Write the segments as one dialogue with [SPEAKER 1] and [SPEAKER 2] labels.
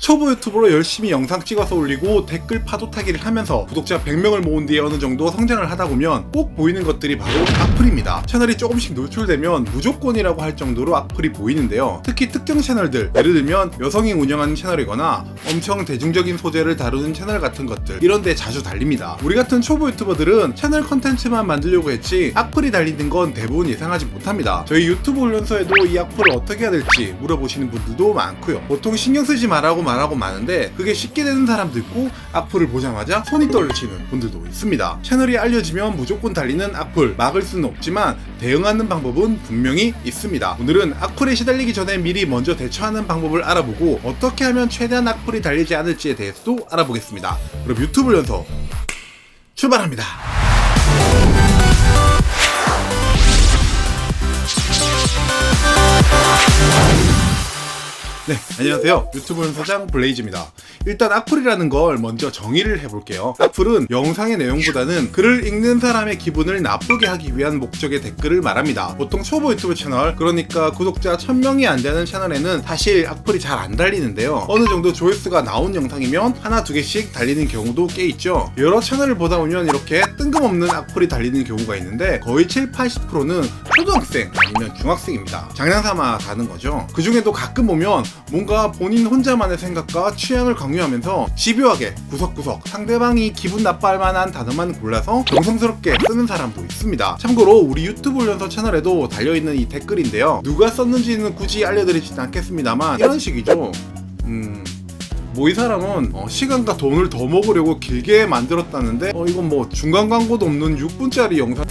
[SPEAKER 1] 초보 유튜버로 열심히 영상 찍어서 올리고 댓글 파도 타기를 하면서 구독자 100명을 모은 뒤에 어느 정도 성장을 하다 보면 꼭 보이는 것들이 바로 악플입니다. 채널이 조금씩 노출되면 무조건이라고 할 정도로 악플이 보이는데요. 특히 특정 채널들, 예를 들면 여성이 운영하는 채널이거나 엄청 대중적인 소재를 다루는 채널 같은 것들, 이런 데 자주 달립니다. 우리 같은 초보 유튜버들은 채널 컨텐츠만 만들려고 했지 악플이 달리는 건 대부분 예상하지 못합니다. 저희 유튜브 훈련소에도 이 악플을 어떻게 해야 될지 물어보시는 분들도 많고요. 보통 신경 쓰지 말라고 마는데 그게 쉽게 되는 사람도 있고 악플을 보자마자 손이 떨리시는 분들도 있습니다. 채널이 알려지면 무조건 달리는 악플, 막을 수는 없지만 대응하는 방법은 분명히 있습니다. 오늘은 악플에 시달리기 전에 미리 먼저 대처하는 방법을 알아보고 어떻게 하면 최대한 악플이 달리지 않을지에 대해서도 알아보겠습니다. 그럼 유튜브 연서 출발합니다. 네, 안녕하세요. 유튜브 연서장 블레이즈입니다. 일단 악플이라는 걸 먼저 정의를 해볼게요. 악플은 영상의 내용보다는 글을 읽는 사람의 기분을 나쁘게 하기 위한 목적의 댓글을 말합니다. 보통 초보 유튜브 채널, 그러니까 구독자 1000명이 안 되는 채널에는 사실 악플이 잘 안 달리는데요. 어느 정도 조회수가 나온 영상이면 하나 두 개씩 달리는 경우도 꽤 있죠. 여러 채널을 보다 보면 이렇게 뜬금없는 악플이 달리는 경우가 있는데 거의 70-80%는 초등학생 아니면 중학생입니다. 장난삼아 가는 거죠. 그 중에도 가끔 보면 뭔가 본인 혼자만의 생각과 취향을 강요하면서 집요하게 구석구석 상대방이 기분 나빠할 만한 단어만 골라서 정성스럽게 쓰는 사람도 있습니다. 참고로 우리 유튜브 훈련소 채널에도 달려있는 이 댓글인데요. 누가 썼는지는 굳이 알려드리진 않겠습니다만 이런 식이죠. 뭐 이 사람은 시간과 돈을 더 먹으려고 길게 만들었다는데 이건 뭐 중간 광고도 없는 6분짜리 영상.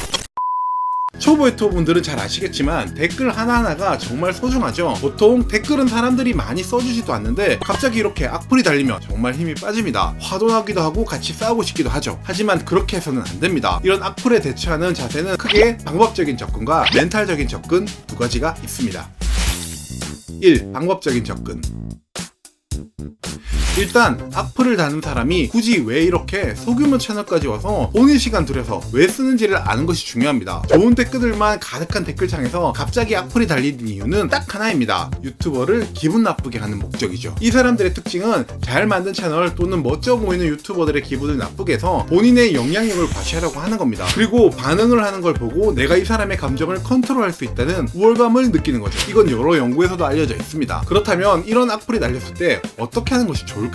[SPEAKER 1] 초보 유튜버분들은 잘 아시겠지만 댓글 하나하나가 정말 소중하죠. 보통 댓글은 사람들이 많이 써주지도 않는데 갑자기 이렇게 악플이 달리면 정말 힘이 빠집니다. 화도 나기도 하고 같이 싸우고 싶기도 하죠. 하지만 그렇게 해서는 안 됩니다. 이런 악플에 대처하는 자세는 크게 방법적인 접근과 멘탈적인 접근 두 가지가 있습니다. 1. 방법적인 접근. 일단 악플을 다는 사람이 굳이 왜 이렇게 소규모 채널까지 와서 본인 시간 들여서 왜 쓰는지를 아는 것이 중요합니다. 좋은 댓글들만 가득한 댓글창에서 갑자기 악플이 달리는 이유는 딱 하나입니다. 유튜버를 기분 나쁘게 하는 목적이죠. 이 사람들의 특징은 잘 만든 채널 또는 멋져 보이는 유튜버들의 기분을 나쁘게 해서 본인의 영향력을 과시하려고 하는 겁니다. 그리고 반응을 하는 걸 보고 내가 이 사람의 감정을 컨트롤할 수 있다는 우월감을 느끼는 거죠. 이건 여러 연구에서도 알려져 있습니다. 그렇다면 이런 악플이 달렸을 때 어떻게 하는 것이 좋을까요?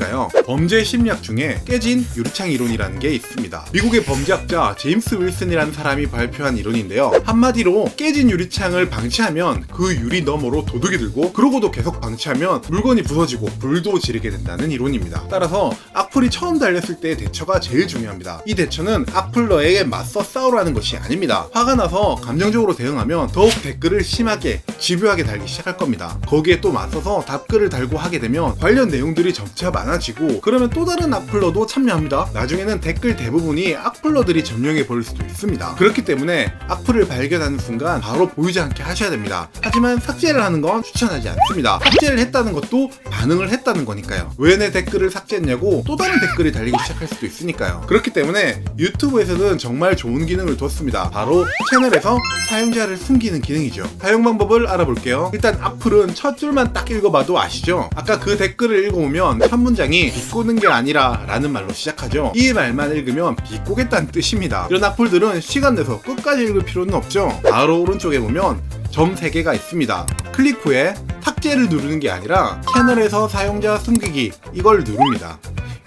[SPEAKER 1] 범죄 심리학 중에 깨진 유리창 이론이라는 게 있습니다. 미국의 범죄학자 제임스 윌슨이라는 사람이 발표한 이론인데요. 한마디로 깨진 유리창을 방치하면 그 유리 너머로 도둑이 들고 그러고도 계속 방치하면 물건이 부서지고 불도 지르게 된다는 이론입니다. 따라서 악플이 처음 달렸을 때의 대처가 제일 중요합니다. 이 대처는 악플러에게 맞서 싸우라는 것이 아닙니다. 화가 나서 감정적으로 대응하면 더욱 댓글을 심하게 집요하게 달기 시작할 겁니다. 거기에 또 맞서서 답글을 달고 하게 되면 관련 내용들이 점차 많아지고 그러면 또 다른 악플러도 참여합니다. 나중에는 댓글 대부분이 악플러들이 점령해 버릴 수도 있습니다. 그렇기 때문에 악플을 발견하는 순간 바로 보이지 않게 하셔야 됩니다. 하지만 삭제를 하는 건 추천하지 않습니다. 삭제를 했다는 것도 반응을 했다는 거니까요. 왜 내 댓글을 삭제했냐고 또 다른 댓글이 달리기 시작할 수도 있으니까요. 그렇기 때문에 유튜브에서는 정말 좋은 기능을 뒀습니다. 바로 채널에서 사용자를 숨기는 기능이죠. 사용 방법을 알아볼게요. 일단 악플은 첫 줄만 딱 읽어봐도 아시죠? 아까 그 댓글을 읽어보면 한 문장이 비꼬는 게 아니라 라는 말로 시작하죠. 이 말만 읽으면 비꼬겠다는 뜻입니다. 이런 악플들은 시간 내서 끝까지 읽을 필요는 없죠. 바로 오른쪽에 보면 점 3개가 있습니다. 클릭 후에 삭제를 누르는 게 아니라 채널에서 사용자 숨기기, 이걸 누릅니다.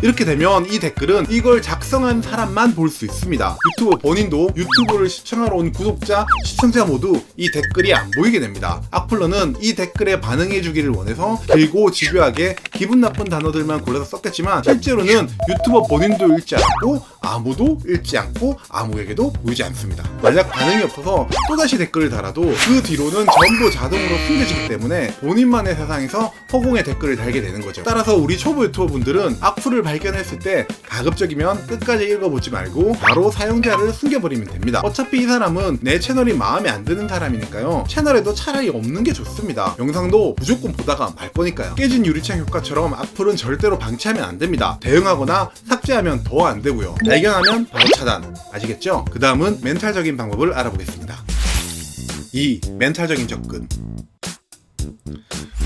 [SPEAKER 1] 이렇게 되면 이 댓글은 이걸 작성한 사람만 볼 수 있습니다. 유튜버 본인도 유튜브를 시청하러 온 구독자, 시청자 모두 이 댓글이 안 보이게 됩니다. 악플러는 이 댓글에 반응해주기를 원해서 길고 집요하게 기분 나쁜 단어들만 골라서 썼겠지만 실제로는 유튜버 본인도 읽지 않고 아무도 읽지 않고 아무에게도 보이지 않습니다. 만약 반응이 없어서 또다시 댓글을 달아도 그 뒤로는 전부 자동으로 숨겨지기 때문에 본인만의 세상에서 허공에 댓글을 달게 되는 거죠. 따라서 우리 초보 유튜버 분들은 악플을 발견했을 때 가급적이면 끝까지 읽어보지 말고 바로 사용자를 숨겨버리면 됩니다. 어차피 이 사람은 내 채널이 마음에 안 드는 사람이니까요. 채널에도 차라리 없는 게 좋습니다. 영상도 무조건 보다가 말 거니까요. 깨진 유리창 효과처럼 악플은 절대로 방치하면 안 됩니다. 대응하거나 삭제하면 더 안 되고요. 발견하면 바로 차단. 아시겠죠? 그 다음은 멘탈적인 방법을 알아보겠습니다. 2. 멘탈적인 접근.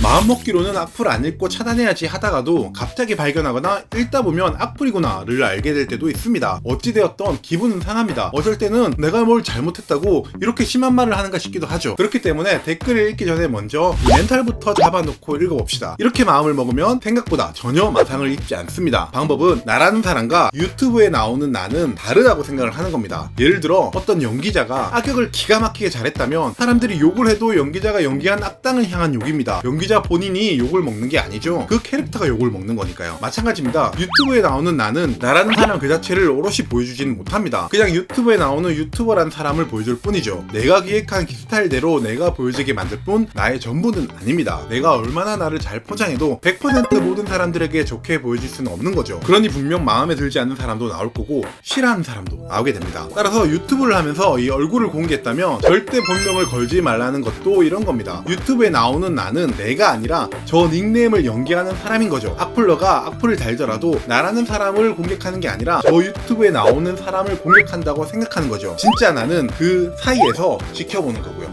[SPEAKER 1] 마음먹기로는 악플 안 읽고 차단해야지 하다가도 갑자기 발견하거나 읽다 보면 악플이구나를 알게 될 때도 있습니다. 어찌되었던 기분은 상합니다. 어쩔 때는 내가 뭘 잘못했다고 이렇게 심한 말을 하는가 싶기도 하죠. 그렇기 때문에 댓글을 읽기 전에 먼저 이 멘탈부터 잡아놓고 읽어봅시다. 이렇게 마음을 먹으면 생각보다 전혀 마상을 입지 않습니다. 방법은 나라는 사람과 유튜브에 나오는 나는 다르다고 생각을 하는 겁니다. 예를 들어 어떤 연기자가 악역을 기가 막히게 잘했다면 사람들이 욕을 해도 연기자가 연기한 악당을 향한 욕입니다. 연기자 본인이 욕을 먹는 게 아니죠. 그 캐릭터가 욕을 먹는 거니까요. 마찬가지입니다. 유튜브에 나오는 나는 나라는 사람 그 자체를 오롯이 보여주지는 못합니다. 그냥 유튜브에 나오는 유튜버라는 사람을 보여줄 뿐이죠. 내가 기획한 스타일대로 내가 보여지게 만들 뿐 나의 전부는 아닙니다. 내가 얼마나 나를 잘 포장해도 100% 모든 사람들에게 좋게 보여줄 수는 없는 거죠. 그러니 분명 마음에 들지 않는 사람도 나올 거고 싫어하는 사람도 나오게 됩니다. 따라서 유튜브를 하면서 이 얼굴을 공개했다면 절대 본명을 걸지 말라는 것도 이런 겁니다. 유튜브에 나오는 나는 내가 아니라 저 닉네임을 연기하는 사람인 거죠. 악플러가 악플을 달더라도 나라는 사람을 공격하는 게 아니라 저 유튜브에 나오는 사람을 공격한다고 생각하는 거죠. 진짜 나는 그 사이에서 지켜보는 거고요.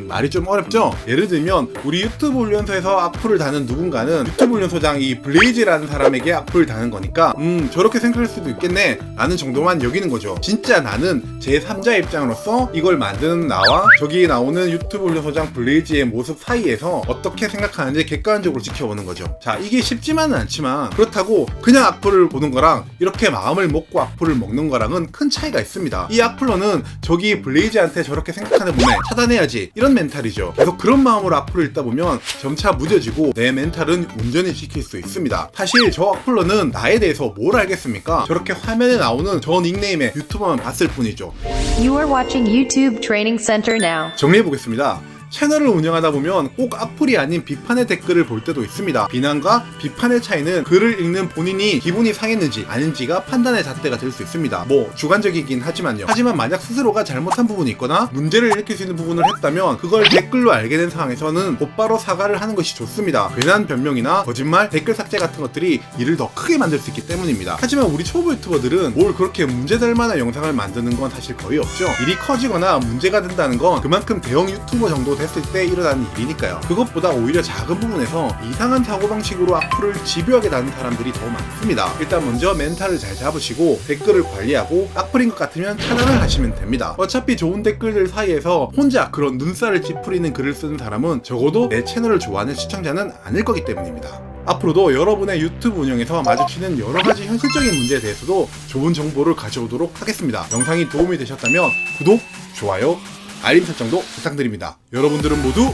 [SPEAKER 1] 말이 좀 어렵죠? 예를 들면 우리 유튜브 훈련소에서 악플을 다는 누군가는 유튜브 훈련소장 이 블레이즈라는 사람에게 악플을 다는 거니까 저렇게 생각할 수도 있겠네 라는 정도만 여기는 거죠. 진짜 나는 제3자 입장으로서 이걸 만드는 나와 저기 나오는 유튜브 훈련소장 블레이즈의 모습 사이에서 어떻게 생각하는지 객관적으로 지켜보는 거죠. 자, 이게 쉽지만은 않지만 그렇다고 그냥 악플을 보는 거랑 이렇게 마음을 먹고 악플을 먹는 거랑은 큰 차이가 있습니다. 이 악플러는 저기 블레이즈한테 저렇게 생각하는 분에 차단해야지 이런 멘탈이죠. 계속 그런 마음으로 악플을 읽다 보면 점차 무뎌지고 내 멘탈은 온전히 지킬 수 있습니다. 사실 저 악플러는 나에 대해서 뭘 알겠습니까? 저렇게 화면에 나오는 저 닉네임의 유튜버만 봤을 뿐이죠.
[SPEAKER 2] You are watching YouTube Training Center now.
[SPEAKER 1] 정리해보겠습니다. 채널을 운영하다 보면 꼭 악플이 아닌 비판의 댓글을 볼 때도 있습니다. 비난과 비판의 차이는 글을 읽는 본인이 기분이 상했는지 아닌지가 판단의 잣대가 될 수 있습니다. 뭐 주관적이긴 하지만요. 하지만 만약 스스로가 잘못한 부분이 있거나 문제를 일으킬 수 있는 부분을 했다면 그걸 댓글로 알게 된 상황에서는 곧바로 사과를 하는 것이 좋습니다. 괜한 변명이나 거짓말, 댓글 삭제 같은 것들이 일을 더 크게 만들 수 있기 때문입니다. 하지만 우리 초보 유튜버들은 뭘 그렇게 문제될 만한 영상을 만드는 건 사실 거의 없죠. 일이 커지거나 문제가 된다는 건 그만큼 대형 유튜버 정도 됐을 때 일어나는 일이니까요. 그것보다 오히려 작은 부분에서 이상한 사고방식으로 악플을 집요하게 다는 사람들이 더 많습니다. 일단 먼저 멘탈을 잘 잡으시고 댓글을 관리하고 악플인 것 같으면 차단을 하시면 됩니다. 어차피 좋은 댓글들 사이에서 혼자 그런 눈살을 찌푸리는 글을 쓰는 사람은 적어도 내 채널을 좋아하는 시청자는 아닐 거기 때문입니다. 앞으로도 여러분의 유튜브 운영에서 마주치는 여러가지 현실적인 문제에 대해서도 좋은 정보를 가져오도록 하겠습니다. 영상이 도움이 되셨다면 구독, 좋아요, 알림 설정도 부탁드립니다. 여러분들은 모두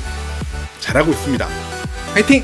[SPEAKER 1] 잘하고 있습니다. 파이팅!